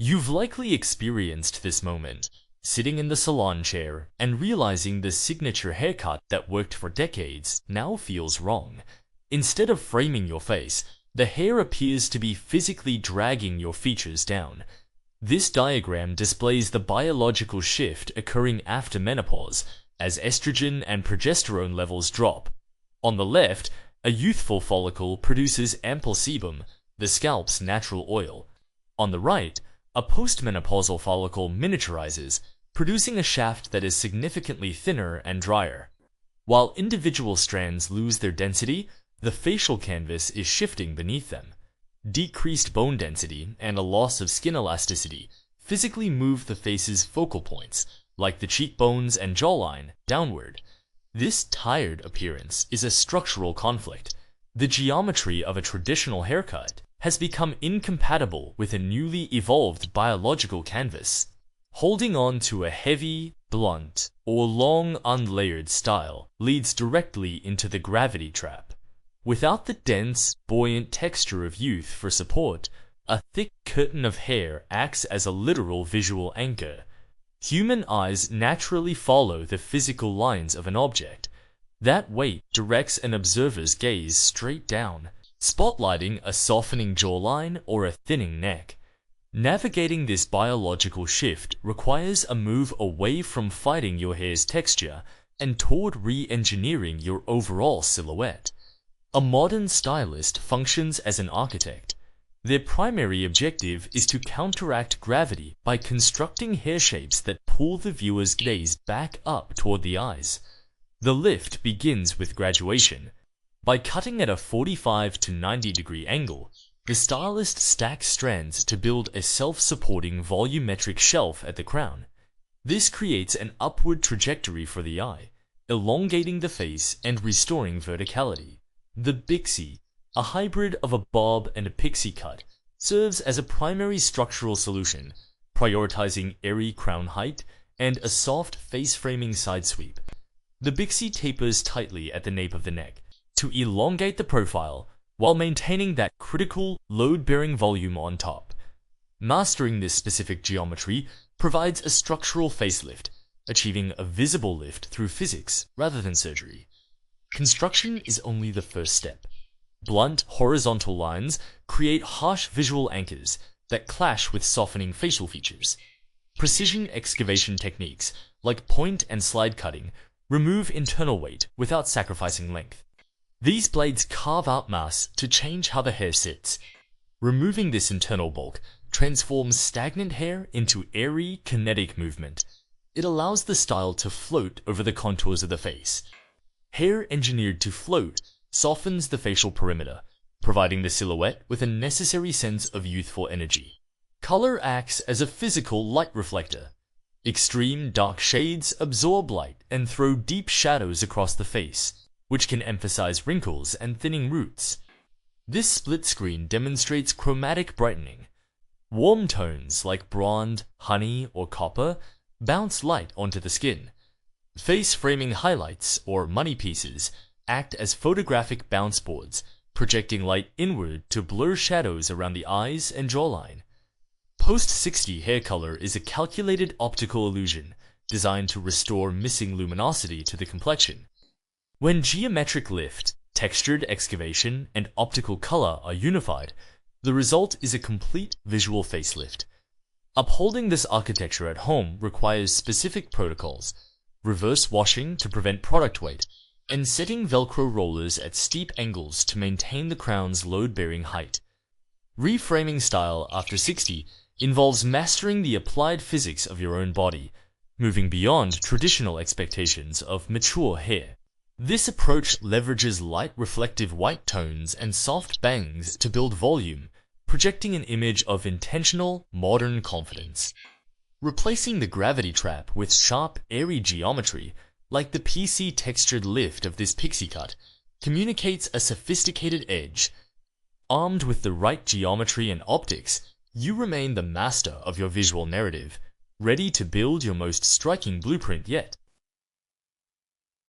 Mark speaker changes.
Speaker 1: You've likely experienced this moment, sitting in the salon chair and realizing the signature haircut that worked for decades now feels wrong. Instead of framing your face, the hair appears to be physically dragging your features down. This diagram displays the biological shift occurring after menopause as estrogen and progesterone levels drop. On the left, a youthful follicle produces ample sebum, the scalp's natural oil. On the right, a postmenopausal follicle miniaturizes, producing a shaft that is significantly thinner and drier. While individual strands lose their density, the facial canvas is shifting beneath them. Decreased bone density and a loss of skin elasticity physically move the face's focal points, like the cheekbones and jawline, downward. This tired appearance is a structural conflict. The geometry of a traditional haircut has become incompatible with a newly evolved biological canvas. Holding on to a heavy, blunt, or long unlayered style leads directly into the gravity trap. Without the dense, buoyant texture of youth for support, a thick curtain of hair acts as a literal visual anchor. Human eyes naturally follow the physical lines of an object. That weight directs an observer's gaze straight down, spotlighting a softening jawline or a thinning neck. Navigating this biological shift requires a move away from fighting your hair's texture and toward re-engineering your overall silhouette. A modern stylist functions as an architect. Their primary objective is to counteract gravity by constructing hair shapes that pull the viewer's gaze back up toward the eyes. The lift begins with graduation. By cutting at a 45 to 90 degree angle, the stylist stacks strands to build a self-supporting volumetric shelf at the crown. This creates an upward trajectory for the eye, elongating the face and restoring verticality. The Bixie, a hybrid of a bob and a pixie cut, serves as a primary structural solution, prioritizing airy crown height and a soft face-framing side sweep. The Bixie tapers tightly at the nape of the neck to elongate the profile while maintaining that critical, load-bearing volume on top. Mastering this specific geometry provides a structural facelift, achieving a visible lift through physics rather than surgery. Construction is only the first step. Blunt, horizontal lines create harsh visual anchors that clash with softening facial features. Precision excavation techniques, like point and slide cutting, remove internal weight without sacrificing length. These blades carve out mass to change how the hair sits. Removing this internal bulk transforms stagnant hair into airy, kinetic movement. It allows the style to float over the contours of the face. Hair engineered to float softens the facial perimeter, providing the silhouette with a necessary sense of youthful energy. Color acts as a physical light reflector. Extreme dark shades absorb light and throw deep shadows across the face, which can emphasize wrinkles and thinning roots. This split screen demonstrates chromatic brightening. Warm tones like Bronde, honey, or copper bounce light onto the skin. Face-framing highlights, or money pieces, act as photographic bounce boards, projecting light inward to blur shadows around the eyes and jawline. Post-60 hair color is a calculated optical illusion designed to restore missing luminosity to the complexion. When geometric lift, textured excavation, and optical color are unified, the result is a complete visual facelift. Upholding this architecture at home requires specific protocols: reverse washing to prevent product weight, and setting Velcro rollers at steep angles to maintain the crown's load-bearing height. Reframing style after 60 involves mastering the applied physics of your own body, moving beyond traditional expectations of mature hair. This approach leverages light reflective white tones and soft bangs to build volume, projecting an image of intentional, modern confidence. Replacing the gravity trap with sharp, airy geometry, like the PC textured lift of this pixie cut, communicates a sophisticated edge. Armed with the right geometry and optics, you remain the master of your visual narrative, ready to build your most striking blueprint yet.